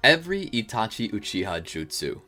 Every Itachi Uchiha Jutsu.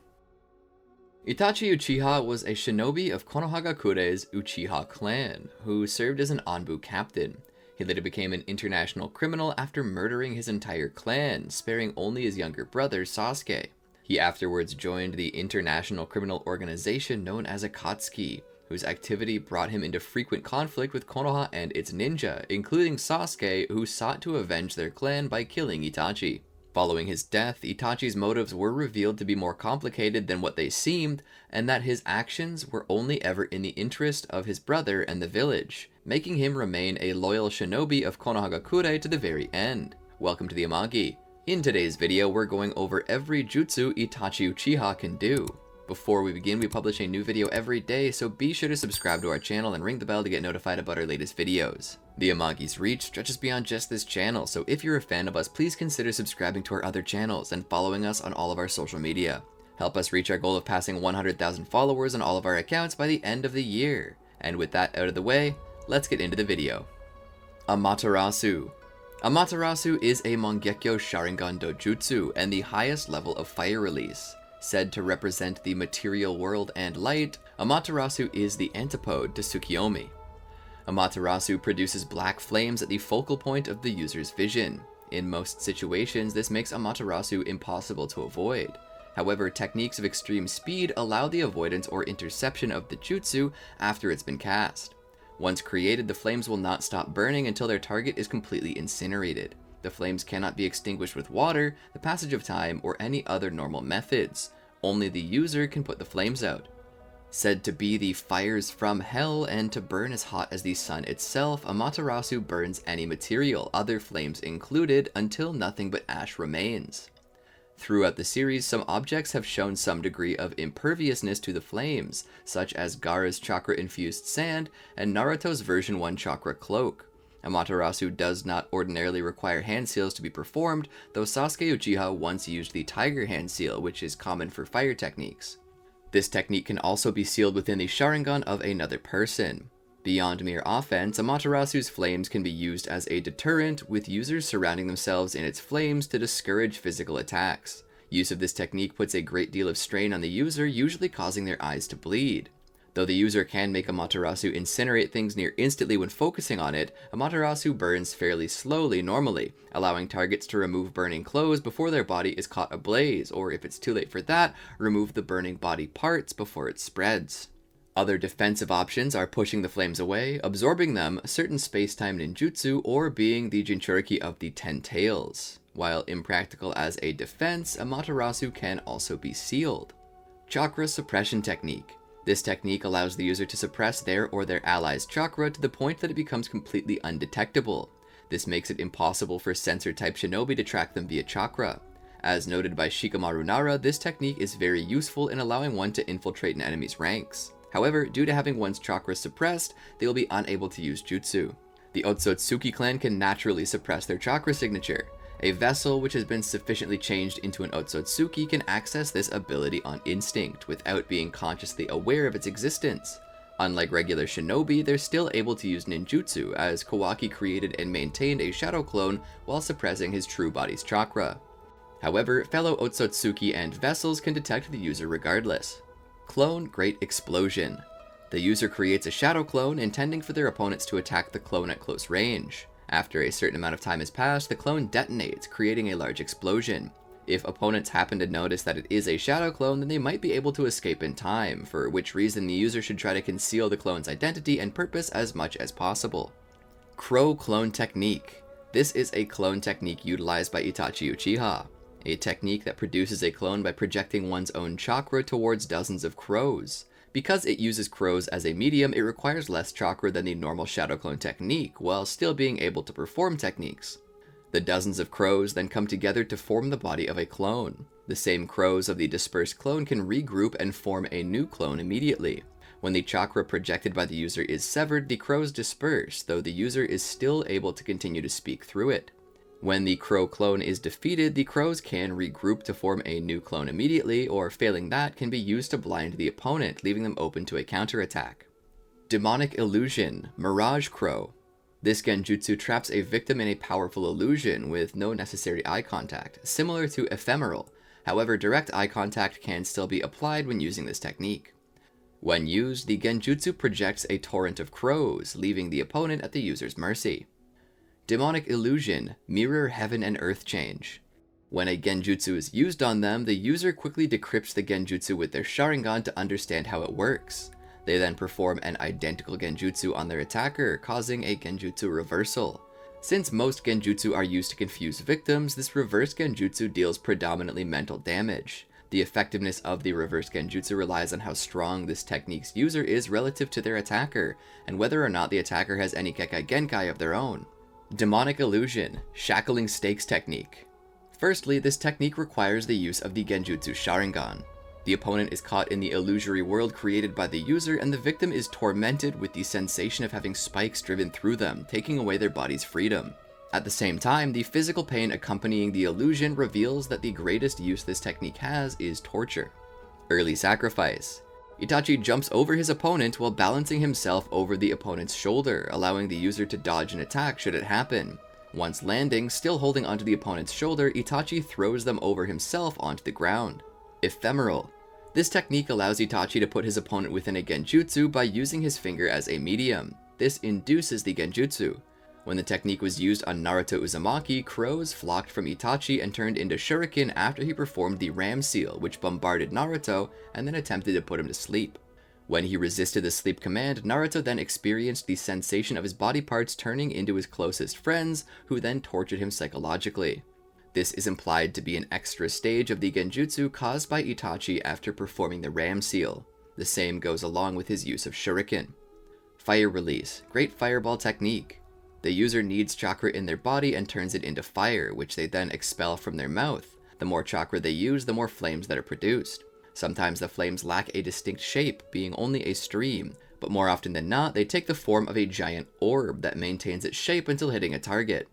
Itachi Uchiha was a shinobi of Konohagakure's Uchiha clan, who served as an Anbu Captain. He later became an international criminal after murdering his entire clan, sparing only his younger brother Sasuke. He afterwards joined the international criminal organization known as Akatsuki, whose activity brought him into frequent conflict with Konoha and its ninja, including Sasuke, who sought to avenge their clan by killing Itachi. Following his death, Itachi's motives were revealed to be more complicated than what they seemed, and that his actions were only ever in the interest of his brother and the village, making him remain a loyal shinobi of Konohagakure to the very end. Welcome to the Amagi. In today's video, we're going over every jutsu Itachi Uchiha can do. Before we begin, we publish a new video every day, so be sure to subscribe to our channel and ring the bell to get notified about our latest videos. The Amagi's reach stretches beyond just this channel, so if you're a fan of us, please consider subscribing to our other channels and following us on all of our social media. Help us reach our goal of passing 100,000 followers on all of our accounts by the end of the year. And with that out of the way, let's get into the video. Amaterasu. Amaterasu is a Mangekyo Sharingan dojutsu and the highest level of fire release. Said to represent the material world and light, Amaterasu is the antipode to Tsukuyomi. Amaterasu produces black flames at the focal point of the user's vision. In most situations, this makes Amaterasu impossible to avoid. However, techniques of extreme speed allow the avoidance or interception of the jutsu after it's been cast. Once created, the flames will not stop burning until their target is completely incinerated. The flames cannot be extinguished with water, the passage of time, or any other normal methods. Only the user can put the flames out. Said to be the fires from hell and to burn as hot as the sun itself, Amaterasu burns any material, other flames included, until nothing but ash remains. Throughout the series, some objects have shown some degree of imperviousness to the flames, such as Gaara's chakra-infused sand and Naruto's version 1 chakra cloak. Amaterasu does not ordinarily require hand seals to be performed, though Sasuke Uchiha once used the Tiger Hand seal, which is common for fire techniques. This technique can also be sealed within the Sharingan of another person. Beyond mere offense, Amaterasu's flames can be used as a deterrent, with users surrounding themselves in its flames to discourage physical attacks. Use of this technique puts a great deal of strain on the user, usually causing their eyes to bleed. Though the user can make Amaterasu incinerate things near instantly when focusing on it, Amaterasu burns fairly slowly normally, allowing targets to remove burning clothes before their body is caught ablaze, or if it's too late for that, remove the burning body parts before it spreads. Other defensive options are pushing the flames away, absorbing them, certain space-time ninjutsu, or being the Jinchuriki of the Ten Tails. While impractical as a defense, Amaterasu can also be sealed. Chakra Suppression Technique. This technique allows the user to suppress their or their allies' chakra to the point that it becomes completely undetectable. This makes it impossible for sensor-type shinobi to track them via chakra. As noted by Shikamaru Nara, this technique is very useful in allowing one to infiltrate an enemy's ranks. However, due to having one's chakra suppressed, they will be unable to use jutsu. The Otsutsuki clan can naturally suppress their chakra signature. A vessel which has been sufficiently changed into an Otsutsuki can access this ability on instinct, without being consciously aware of its existence. Unlike regular shinobi, they're still able to use ninjutsu, as Kawaki created and maintained a shadow clone while suppressing his true body's chakra. However, fellow Otsutsuki and vessels can detect the user regardless. Clone Great Explosion. The user creates a shadow clone, intending for their opponents to attack the clone at close range. After a certain amount of time has passed, the clone detonates, creating a large explosion. If opponents happen to notice that it is a shadow clone, then they might be able to escape in time, for which reason the user should try to conceal the clone's identity and purpose as much as possible. Crow Clone Technique. This is a clone technique utilized by Itachi Uchiha. A technique that produces a clone by projecting one's own chakra towards dozens of crows. Because it uses crows as a medium, it requires less chakra than the normal shadow clone technique, while still being able to perform techniques. The dozens of crows then come together to form the body of a clone. The same crows of the dispersed clone can regroup and form a new clone immediately. When the chakra projected by the user is severed, the crows disperse, though the user is still able to continue to speak through it. When the crow clone is defeated, the crows can regroup to form a new clone immediately, or failing that, can be used to blind the opponent, leaving them open to a counterattack. Demonic Illusion, Mirage Crow. This Genjutsu traps a victim in a powerful illusion with no necessary eye contact, similar to Ephemeral. However, direct eye contact can still be applied when using this technique. When used, the Genjutsu projects a torrent of crows, leaving the opponent at the user's mercy. Demonic Illusion, Mirror Heaven and Earth Change. When a Genjutsu is used on them, the user quickly decrypts the Genjutsu with their Sharingan to understand how it works. They then perform an identical Genjutsu on their attacker, causing a Genjutsu reversal. Since most Genjutsu are used to confuse victims, this reverse Genjutsu deals predominantly mental damage. The effectiveness of the reverse Genjutsu relies on how strong this technique's user is relative to their attacker, and whether or not the attacker has any Kekai Genkai of their own. Demonic Illusion, Shackling Stakes Technique. Firstly, this technique requires the use of the Genjutsu Sharingan. The opponent is caught in the illusory world created by the user, and the victim is tormented with the sensation of having spikes driven through them, taking away their body's freedom. At the same time, the physical pain accompanying the illusion reveals that the greatest use this technique has is torture. Early Sacrifice. Itachi jumps over his opponent while balancing himself over the opponent's shoulder, allowing the user to dodge an attack should it happen. Once landing, still holding onto the opponent's shoulder, Itachi throws them over himself onto the ground. Ephemeral. This technique allows Itachi to put his opponent within a Genjutsu by using his finger as a medium. This induces the Genjutsu. When the technique was used on Naruto Uzumaki, crows flocked from Itachi and turned into shuriken after he performed the Ram Seal, which bombarded Naruto and then attempted to put him to sleep. When he resisted the sleep command, Naruto then experienced the sensation of his body parts turning into his closest friends, who then tortured him psychologically. This is implied to be an extra stage of the Genjutsu caused by Itachi after performing the Ram Seal. The same goes along with his use of shuriken. Fire Release, Great Fireball Technique. The user needs chakra in their body and turns it into fire, which they then expel from their mouth. The more chakra they use, the more flames that are produced. Sometimes the flames lack a distinct shape, being only a stream, but more often than not, they take the form of a giant orb that maintains its shape until hitting a target.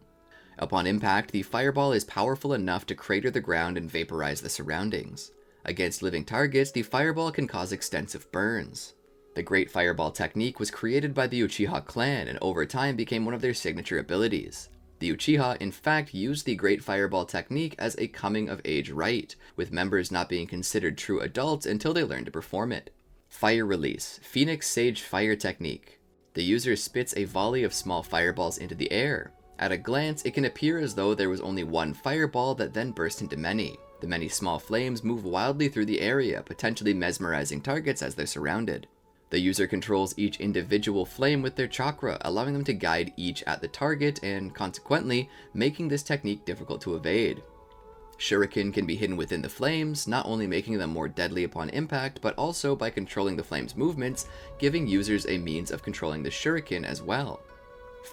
Upon impact, the fireball is powerful enough to crater the ground and vaporize the surroundings. Against living targets, the fireball can cause extensive burns. The Great Fireball technique was created by the Uchiha clan and over time became one of their signature abilities. The Uchiha, in fact, used the Great Fireball technique as a coming-of-age rite, with members not being considered true adults until they learned to perform it. Fire Release, Phoenix Sage Fire Technique. The user spits a volley of small fireballs into the air. At a glance, it can appear as though there was only one fireball that then burst into many. The many small flames move wildly through the area, potentially mesmerizing targets as they're surrounded. The user controls each individual flame with their chakra, allowing them to guide each at the target and, consequently, making this technique difficult to evade. Shuriken can be hidden within the flames, not only making them more deadly upon impact, but also by controlling the flame's movements, giving users a means of controlling the shuriken as well.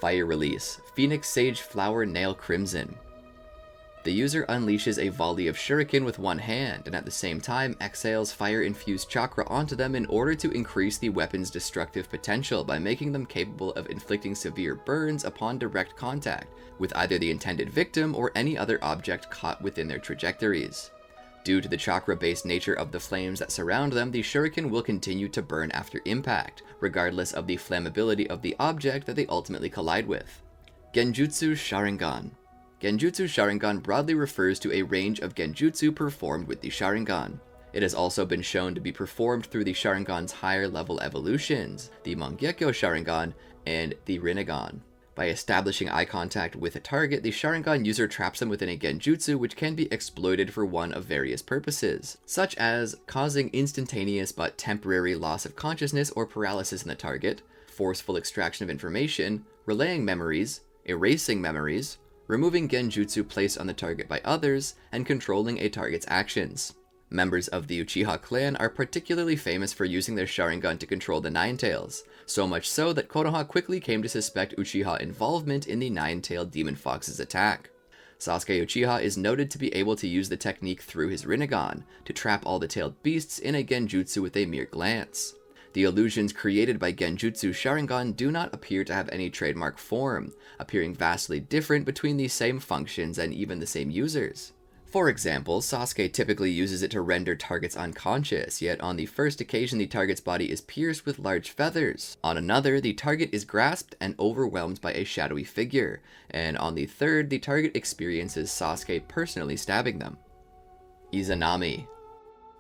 Fire Release, Phoenix Sage Flower Nail Crimson. The user unleashes a volley of shuriken with one hand, and at the same time exhales fire-infused chakra onto them in order to increase the weapon's destructive potential by making them capable of inflicting severe burns upon direct contact with either the intended victim or any other object caught within their trajectories. Due to the chakra-based nature of the flames that surround them, the shuriken will continue to burn after impact, regardless of the flammability of the object that they ultimately collide with. Genjutsu Sharingan. Genjutsu Sharingan broadly refers to a range of genjutsu performed with the Sharingan. It has also been shown to be performed through the Sharingan's higher level evolutions, the Mangekyo Sharingan and the Rinnegan. By establishing eye contact with a target, the Sharingan user traps them within a genjutsu which can be exploited for one of various purposes, such as causing instantaneous but temporary loss of consciousness or paralysis in the target, forceful extraction of information, relaying memories, erasing memories, removing genjutsu placed on the target by others, and controlling a target's actions. Members of the Uchiha clan are particularly famous for using their Sharingan to control the Nine-Tails, so much so that Konoha quickly came to suspect Uchiha involvement in the Nine-Tailed Demon Fox's attack. Sasuke Uchiha is noted to be able to use the technique through his Rinnegan, to trap all the tailed beasts in a genjutsu with a mere glance. The illusions created by Genjutsu Sharingan do not appear to have any trademark form, appearing vastly different between the same functions and even the same users. For example, Sasuke typically uses it to render targets unconscious, yet on the first occasion the target's body is pierced with large feathers. On another, the target is grasped and overwhelmed by a shadowy figure, and on the third, the target experiences Sasuke personally stabbing them. Izanami.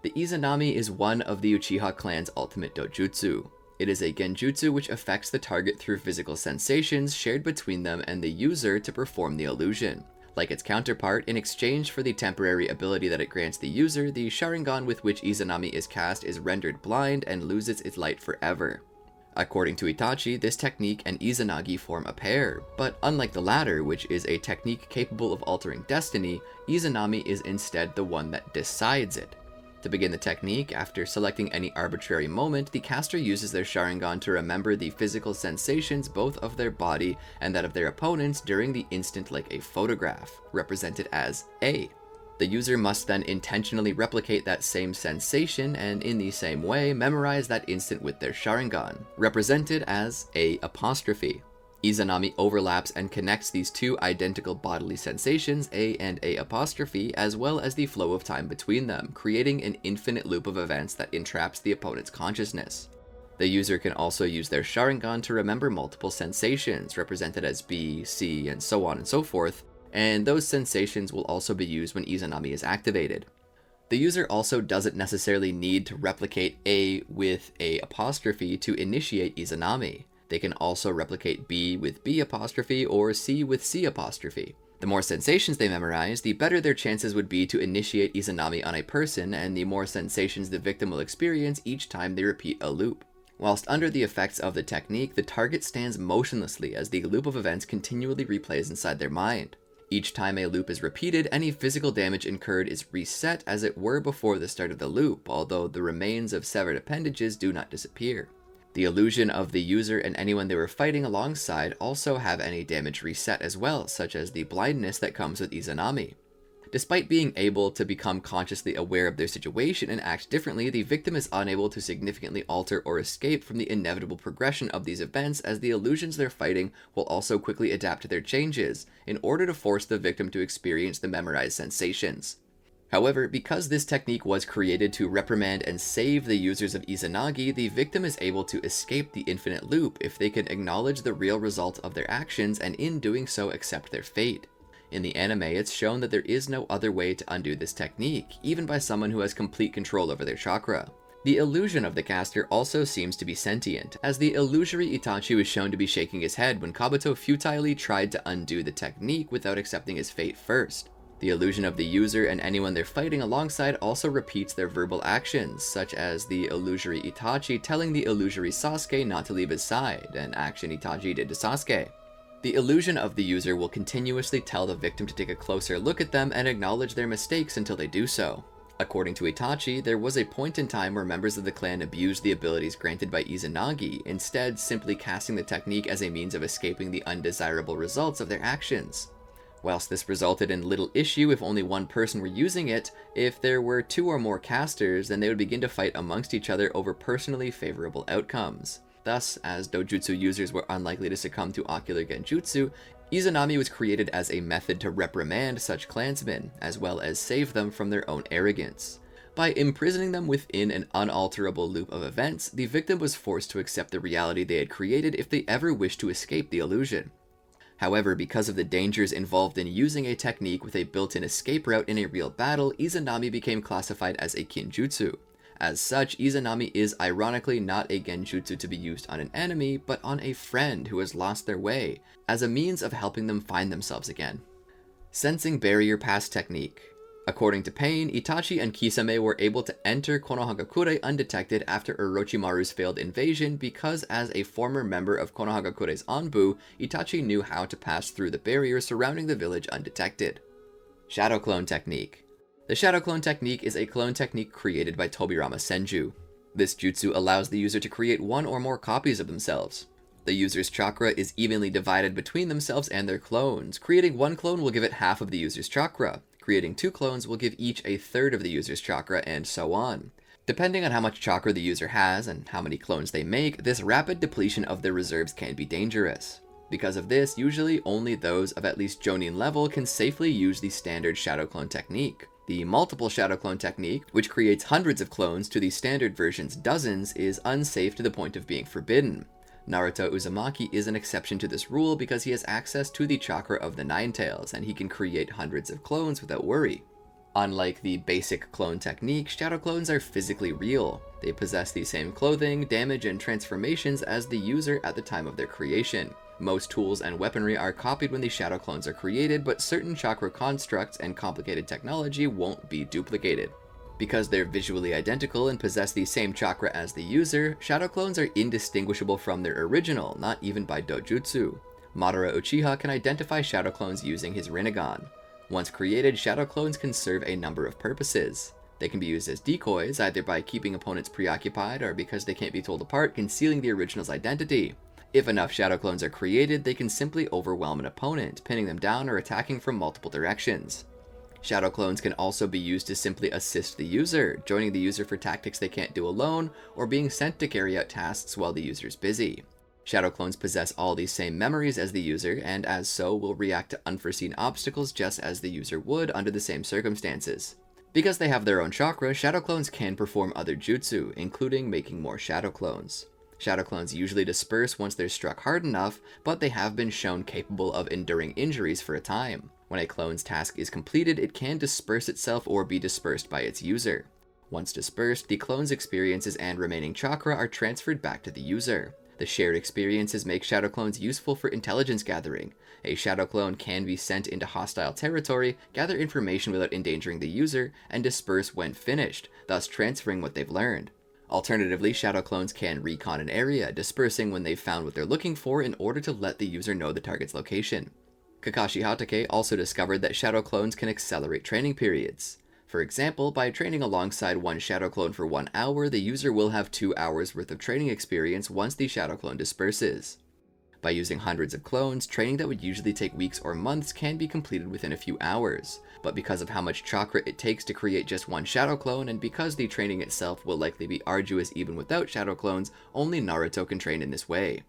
The Izanami is one of the Uchiha clan's ultimate dojutsu. It is a genjutsu which affects the target through physical sensations shared between them and the user to perform the illusion. Like its counterpart, in exchange for the temporary ability that it grants the user, the Sharingan with which Izanami is cast is rendered blind and loses its light forever. According to Itachi, this technique and Izanagi form a pair, but unlike the latter, which is a technique capable of altering destiny, Izanami is instead the one that decides it. To begin the technique, after selecting any arbitrary moment, the caster uses their Sharingan to remember the physical sensations both of their body and that of their opponents during the instant like a photograph, represented as A. The user must then intentionally replicate that same sensation and in the same way memorize that instant with their Sharingan, represented as A'. Izanami overlaps and connects these two identical bodily sensations, A and A', as well as the flow of time between them, creating an infinite loop of events that entraps the opponent's consciousness. The user can also use their Sharingan to remember multiple sensations, represented as B, C, and so on and so forth, and those sensations will also be used when Izanami is activated. The user also doesn't necessarily need to replicate A with A' to initiate Izanami. They can also replicate B with B' or C with C'. The more sensations they memorize, the better their chances would be to initiate Izanami on a person, and the more sensations the victim will experience each time they repeat a loop. Whilst under the effects of the technique, the target stands motionlessly as the loop of events continually replays inside their mind. Each time a loop is repeated, any physical damage incurred is reset as it were before the start of the loop, although the remains of severed appendages do not disappear. The illusion of the user and anyone they were fighting alongside also have any damage reset as well, such as the blindness that comes with Izanami. Despite being able to become consciously aware of their situation and act differently, the victim is unable to significantly alter or escape from the inevitable progression of these events, as the illusions they're fighting will also quickly adapt to their changes, in order to force the victim to experience the memorized sensations. However, because this technique was created to reprimand and save the users of Izanagi, the victim is able to escape the infinite loop if they can acknowledge the real result of their actions and in doing so accept their fate. In the anime, it's shown that there is no other way to undo this technique, even by someone who has complete control over their chakra. The illusion of the caster also seems to be sentient, as the illusory Itachi was shown to be shaking his head when Kabuto futilely tried to undo the technique without accepting his fate first. The illusion of the user and anyone they're fighting alongside also repeats their verbal actions, such as the illusory Itachi telling the illusory Sasuke not to leave his side, an action Itachi did to Sasuke. The illusion of the user will continuously tell the victim to take a closer look at them and acknowledge their mistakes until they do so. According to Itachi, there was a point in time where members of the clan abused the abilities granted by Izanagi, instead simply casting the technique as a means of escaping the undesirable results of their actions. Whilst this resulted in little issue if only one person were using it, if there were two or more casters, then they would begin to fight amongst each other over personally favorable outcomes. Thus, as dojutsu users were unlikely to succumb to ocular genjutsu, Izanami was created as a method to reprimand such clansmen, as well as save them from their own arrogance. By imprisoning them within an unalterable loop of events, the victim was forced to accept the reality they had created if they ever wished to escape the illusion. However, because of the dangers involved in using a technique with a built-in escape route in a real battle, Izanami became classified as a kinjutsu. As such, Izanami is ironically not a genjutsu to be used on an enemy, but on a friend who has lost their way, as a means of helping them find themselves again. Sensing Barrier Pass Technique. According to Pain, Itachi and Kisame were able to enter Konohagakure undetected after Orochimaru's failed invasion because, as a former member of Konohagakure's Anbu, Itachi knew how to pass through the barrier surrounding the village undetected. Shadow Clone Technique. The Shadow Clone Technique is a clone technique created by Tobirama Senju. This jutsu allows the user to create one or more copies of themselves. The user's chakra is evenly divided between themselves and their clones. Creating one clone will give it half of the user's chakra. Creating two clones will give each a third of the user's chakra, and so on. Depending on how much chakra the user has and how many clones they make, this rapid depletion of their reserves can be dangerous. Because of this, usually only those of at least Jonin level can safely use the standard shadow clone technique. The multiple shadow clone technique, which creates hundreds of clones to the standard version's dozens, is unsafe to the point of being forbidden. Naruto Uzumaki is an exception to this rule because he has access to the chakra of the Nine Tails, and he can create hundreds of clones without worry. Unlike the basic clone technique, shadow clones are physically real. They possess the same clothing, damage, and transformations as the user at the time of their creation. Most tools and weaponry are copied when the shadow clones are created, but certain chakra constructs and complicated technology won't be duplicated. Because they're visually identical and possess the same chakra as the user, shadow clones are indistinguishable from their original, not even by dojutsu. Madara Uchiha can identify shadow clones using his Rinnegan. Once created, shadow clones can serve a number of purposes. They can be used as decoys, either by keeping opponents preoccupied or because they can't be told apart, concealing the original's identity. If enough shadow clones are created, they can simply overwhelm an opponent, pinning them down or attacking from multiple directions. Shadow clones can also be used to simply assist the user, joining the user for tactics they can't do alone, or being sent to carry out tasks while the user's busy. Shadow clones possess all the same memories as the user, and as so will react to unforeseen obstacles just as the user would under the same circumstances. Because they have their own chakra, shadow clones can perform other jutsu, including making more shadow clones. Shadow clones usually disperse once they're struck hard enough, but they have been shown capable of enduring injuries for a time. When a clone's task is completed, it can disperse itself or be dispersed by its user. Once dispersed, the clone's experiences and remaining chakra are transferred back to the user. The shared experiences make shadow clones useful for intelligence gathering. A shadow clone can be sent into hostile territory, gather information without endangering the user, and disperse when finished, thus transferring what they've learned. Alternatively, shadow clones can recon an area, dispersing when they've found what they're looking for in order to let the user know the target's location. Kakashi Hatake also discovered that shadow clones can accelerate training periods. For example, by training alongside one shadow clone for 1 hour, the user will have 2 hours worth of training experience once the shadow clone disperses. By using hundreds of clones, training that would usually take weeks or months can be completed within a few hours. But because of how much chakra it takes to create just one shadow clone, and because the training itself will likely be arduous even without shadow clones, only Naruto can train in this way.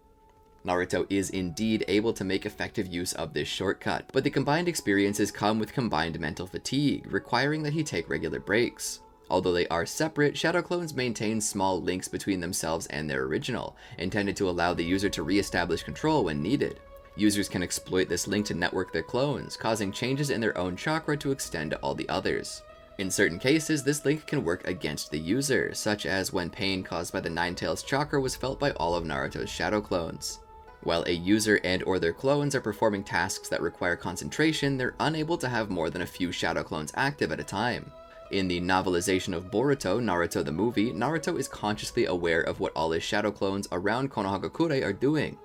Naruto is indeed able to make effective use of this shortcut, but the combined experiences come with combined mental fatigue, requiring that he take regular breaks. Although they are separate, shadow clones maintain small links between themselves and their original, intended to allow the user to re-establish control when needed. Users can exploit this link to network their clones, causing changes in their own chakra to extend to all the others. In certain cases, this link can work against the user, such as when pain caused by the Nine Tails chakra was felt by all of Naruto's shadow clones. While a user and/or their clones are performing tasks that require concentration, they're unable to have more than a few shadow clones active at a time. In the novelization of Boruto, Naruto the movie, Naruto is consciously aware of what all his shadow clones around Konohagakure are doing.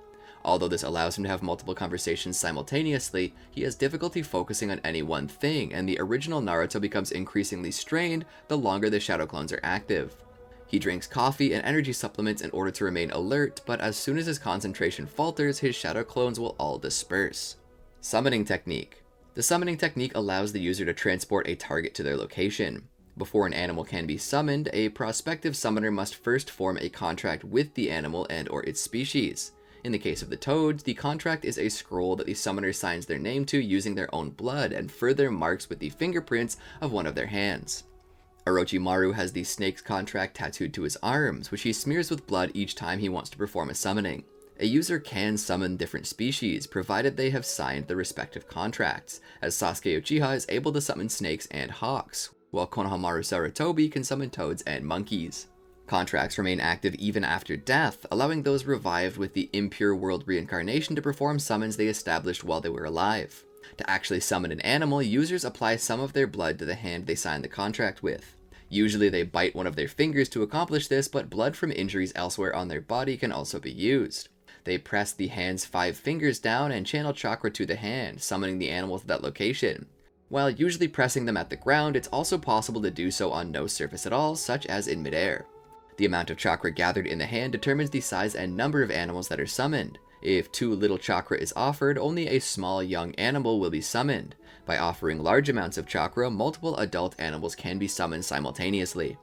Although this allows him to have multiple conversations simultaneously, he has difficulty focusing on any one thing, and the original Naruto becomes increasingly strained the longer the shadow clones are active. He drinks coffee and energy supplements in order to remain alert, but as soon as his concentration falters, his shadow clones will all disperse. Summoning technique. The summoning technique allows the user to transport a target to their location. Before an animal can be summoned, a prospective summoner must first form a contract with the animal and/or its species. In the case of the toads, the contract is a scroll that the summoner signs their name to using their own blood and further marks with the fingerprints of one of their hands. Orochimaru has the snake's contract tattooed to his arms, which he smears with blood each time he wants to perform a summoning. A user can summon different species, provided they have signed the respective contracts, as Sasuke Uchiha is able to summon snakes and hawks, while Konohamaru Sarutobi can summon toads and monkeys. Contracts remain active even after death, allowing those revived with the impure world reincarnation to perform summons they established while they were alive. To actually summon an animal, users apply some of their blood to the hand they signed the contract with. Usually they bite one of their fingers to accomplish this, but blood from injuries elsewhere on their body can also be used. They press the hand's 5 fingers down and channel chakra to the hand, summoning the animal to that location. While usually pressing them at the ground, it's also possible to do so on no surface at all, such as in midair. The amount of chakra gathered in the hand determines the size and number of animals that are summoned. If too little chakra is offered, only a small young animal will be summoned. By offering large amounts of chakra, multiple adult animals can be summoned simultaneously.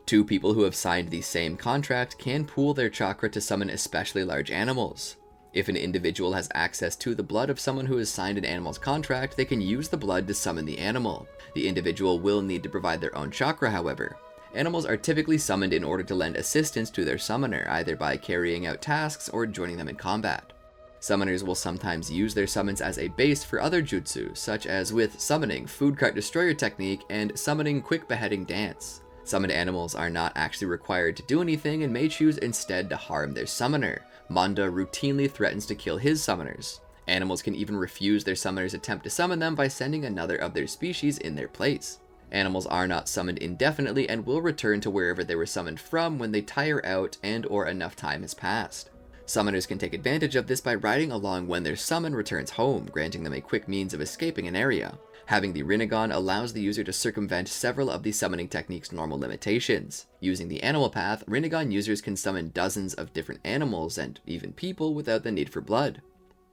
2 people who have signed the same contract can pool their chakra to summon especially large animals. If an individual has access to the blood of someone who has signed an animal's contract, they can use the blood to summon the animal. The individual will need to provide their own chakra, however. Animals are typically summoned in order to lend assistance to their summoner, either by carrying out tasks or joining them in combat. Summoners will sometimes use their summons as a base for other jutsu, such as with Summoning Food Cart Destroyer Technique and Summoning Quick Beheading Dance. Summoned animals are not actually required to do anything and may choose instead to harm their summoner. Manda routinely threatens to kill his summoners. Animals can even refuse their summoner's attempt to summon them by sending another of their species in their place. Animals are not summoned indefinitely and will return to wherever they were summoned from when they tire out and or enough time has passed. Summoners can take advantage of this by riding along when their summon returns home, granting them a quick means of escaping an area. Having the Rinnegan allows the user to circumvent several of the summoning technique's normal limitations. Using the animal path, Rinnegan users can summon dozens of different animals and even people without the need for blood.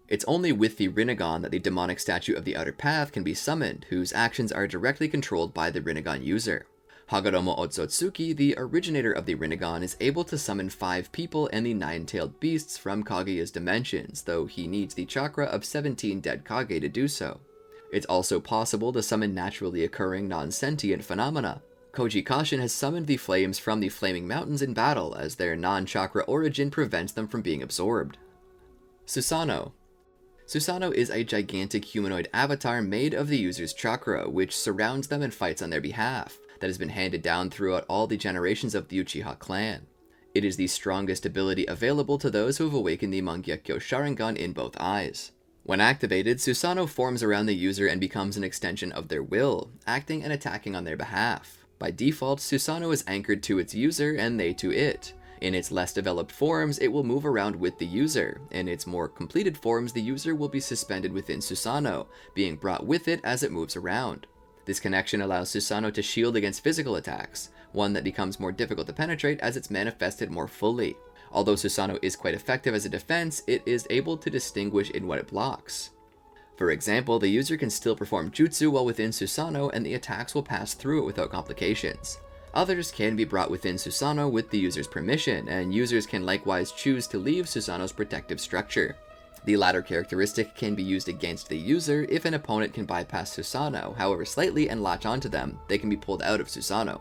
It's only with the Rinnegan that the demonic statue of the Outer Path can be summoned, whose actions are directly controlled by the Rinnegan user. Hagoromo Otsutsuki, the originator of the Rinnegan, is able to summon 5 people and the 9-tailed beasts from Kaguya's dimensions, though he needs the chakra of 17 dead Kage to do so. It's also possible to summon naturally occurring non-sentient phenomena. Koji Kashin has summoned the flames from the Flaming Mountains in battle, as their non-chakra origin prevents them from being absorbed. Susanoo. Susanoo is a gigantic humanoid avatar made of the user's chakra, which surrounds them and fights on their behalf, that has been handed down throughout all the generations of the Uchiha clan. It is the strongest ability available to those who have awakened the Mangekyou Sharingan in both eyes. When activated, Susanoo forms around the user and becomes an extension of their will, acting and attacking on their behalf. By default, Susanoo is anchored to its user and they to it. In its less developed forms, it will move around with the user. In its more completed forms, the user will be suspended within Susanoo, being brought with it as it moves around. This connection allows Susanoo to shield against physical attacks, one that becomes more difficult to penetrate as it's manifested more fully. Although Susanoo is quite effective as a defense, it is able to distinguish in what it blocks. For example, the user can still perform jutsu while within Susanoo and the attacks will pass through it without complications. Others can be brought within Susanoo with the user's permission, and users can likewise choose to leave Susanoo's protective structure. The latter characteristic can be used against the user if an opponent can bypass Susanoo, however slightly, and latch onto them. They can be pulled out of Susanoo.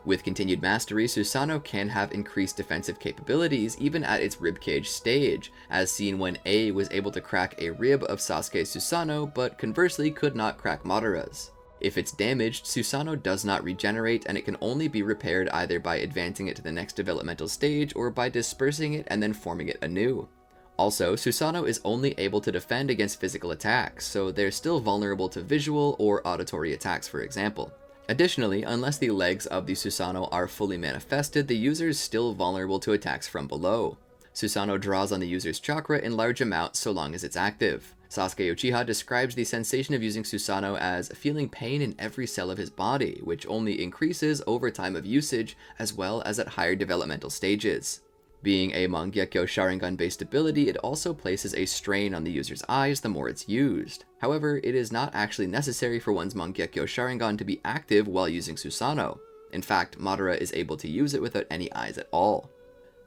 With continued mastery, Susanoo can have increased defensive capabilities even at its ribcage stage, as seen when A was able to crack a rib of Sasuke's Susanoo, but conversely could not crack Madara's. If it's damaged, Susanoo does not regenerate, and it can only be repaired either by advancing it to the next developmental stage or by dispersing it and then forming it anew. Also, Susanoo is only able to defend against physical attacks, so they're still vulnerable to visual or auditory attacks, for example. Additionally, unless the legs of the Susanoo are fully manifested, the user is still vulnerable to attacks from below. Susanoo draws on the user's chakra in large amounts so long as it's active. Sasuke Uchiha describes the sensation of using Susanoo as feeling pain in every cell of his body, which only increases over time of usage as well as at higher developmental stages. Being a Mangekyou Sharingan-based ability, it also places a strain on the user's eyes the more it's used. However, it is not actually necessary for one's Mangekyou Sharingan to be active while using Susanoo. In fact, Madara is able to use it without any eyes at all.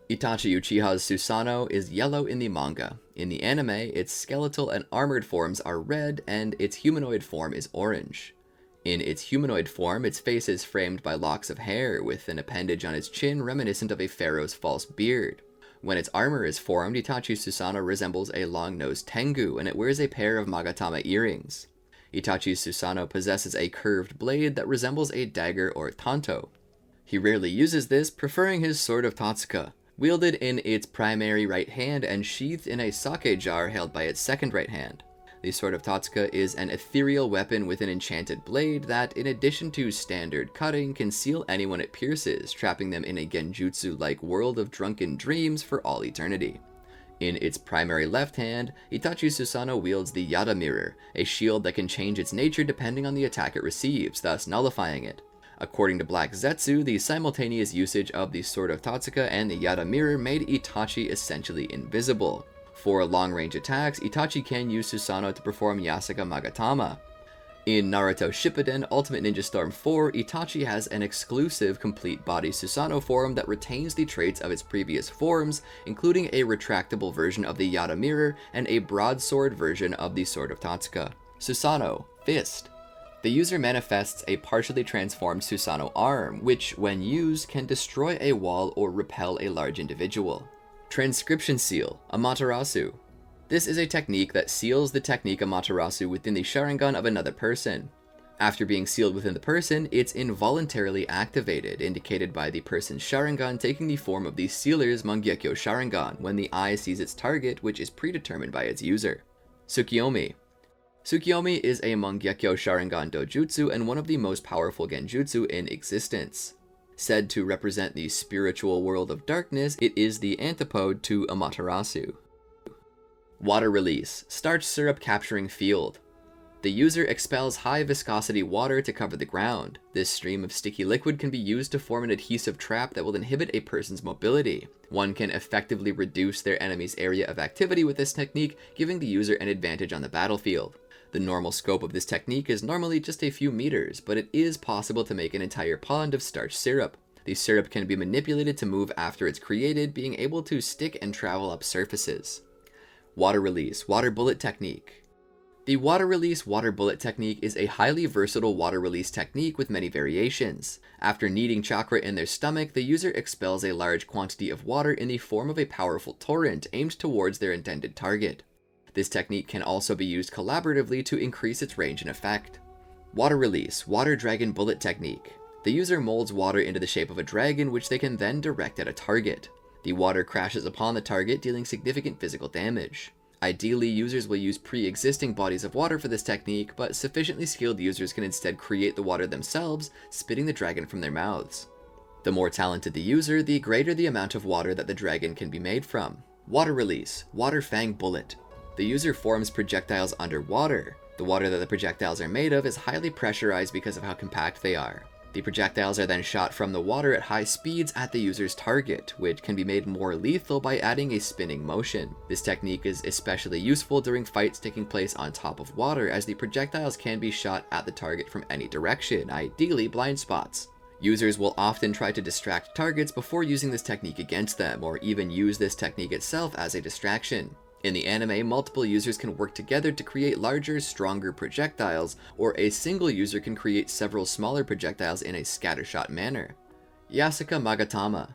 Itachi Uchiha's Susanoo is yellow in the manga. In the anime, its skeletal and armored forms are red, and its humanoid form is orange. In its humanoid form, its face is framed by locks of hair, with an appendage on its chin reminiscent of a pharaoh's false beard. When its armor is formed, Itachi's Susanoo resembles a long-nosed Tengu, and it wears a pair of Magatama earrings. Itachi's Susanoo possesses a curved blade that resembles a dagger or tanto. He rarely uses this, preferring his sword of Tatsuka, wielded in its primary right hand and sheathed in a sake jar held by its second right hand. The Sword of Tatsuka is an ethereal weapon with an enchanted blade that, in addition to standard cutting, can seal anyone it pierces, trapping them in a Genjutsu-like world of drunken dreams for all eternity. In its primary left hand, Itachi Susanoo wields the Yada Mirror, a shield that can change its nature depending on the attack it receives, thus nullifying it. According to Black Zetsu, the simultaneous usage of the Sword of Tatsuka and the Yada Mirror made Itachi essentially invisible. For long-range attacks, Itachi can use Susanoo to perform Yasaka Magatama. In Naruto Shippuden Ultimate Ninja Storm 4, Itachi has an exclusive complete body Susanoo form that retains the traits of its previous forms, including a retractable version of the Yada Mirror and a broadsword version of the Sword of Tatsuka. Susanoo, Fist. The user manifests a partially transformed Susanoo arm, which, when used, can destroy a wall or repel a large individual. Transcription Seal, Amaterasu. This is a technique that seals the technique Amaterasu within the Sharingan of another person. After being sealed within the person, it's involuntarily activated, indicated by the person's Sharingan taking the form of the sealer's Mangekyou Sharingan when the eye sees its target, which is predetermined by its user. Tsukuyomi. Tsukuyomi is a Mangekyou Sharingan dojutsu and one of the most powerful genjutsu in existence. Said to represent the spiritual world of darkness, it is the antipode to Amaterasu. Water Release, Starch Syrup Capturing Field. The user expels high viscosity water to cover the ground. This stream of sticky liquid can be used to form an adhesive trap that will inhibit a person's mobility. One can effectively reduce their enemy's area of activity with this technique, giving the user an advantage on the battlefield. The normal scope of this technique is normally just a few meters, but it is possible to make an entire pond of starch syrup. The syrup can be manipulated to move after it's created, being able to stick and travel up surfaces. Water Release, Water Bullet Technique. The Water Release Water Bullet Technique is a highly versatile water release technique with many variations. After needing chakra in their stomach, the user expels a large quantity of water in the form of a powerful torrent aimed towards their intended target. This technique can also be used collaboratively to increase its range and effect. Water Release Water Dragon Bullet Technique. The user molds water into the shape of a dragon, which they can then direct at a target. The water crashes upon the target, dealing significant physical damage. Ideally, users will use pre-existing bodies of water for this technique, but sufficiently skilled users can instead create the water themselves, spitting the dragon from their mouths. The more talented the user, the greater the amount of water that the dragon can be made from. Water Release Water Fang Bullet. The user forms projectiles underwater. The water that the projectiles are made of is highly pressurized because of how compact they are. The projectiles are then shot from the water at high speeds at the user's target, which can be made more lethal by adding a spinning motion. This technique is especially useful during fights taking place on top of water, as the projectiles can be shot at the target from any direction, ideally blind spots. Users will often try to distract targets before using this technique against them, or even use this technique itself as a distraction. In the anime, multiple users can work together to create larger, stronger projectiles, or a single user can create several smaller projectiles in a scattershot manner. Yasaka Magatama.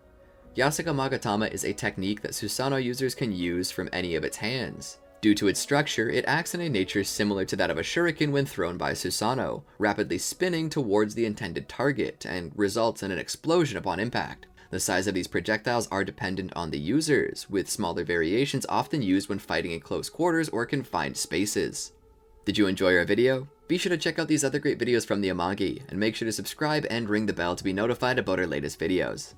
Yasaka Magatama is a technique that Susanoo users can use from any of its hands. Due to its structure, it acts in a nature similar to that of a shuriken when thrown by Susanoo, rapidly spinning towards the intended target, and results in an explosion upon impact. The size of these projectiles are dependent on the users, with smaller variations often used when fighting in close quarters or confined spaces. Did you enjoy our video? Be sure to check out these other great videos from the Amagi, and make sure to subscribe and ring the bell to be notified about our latest videos.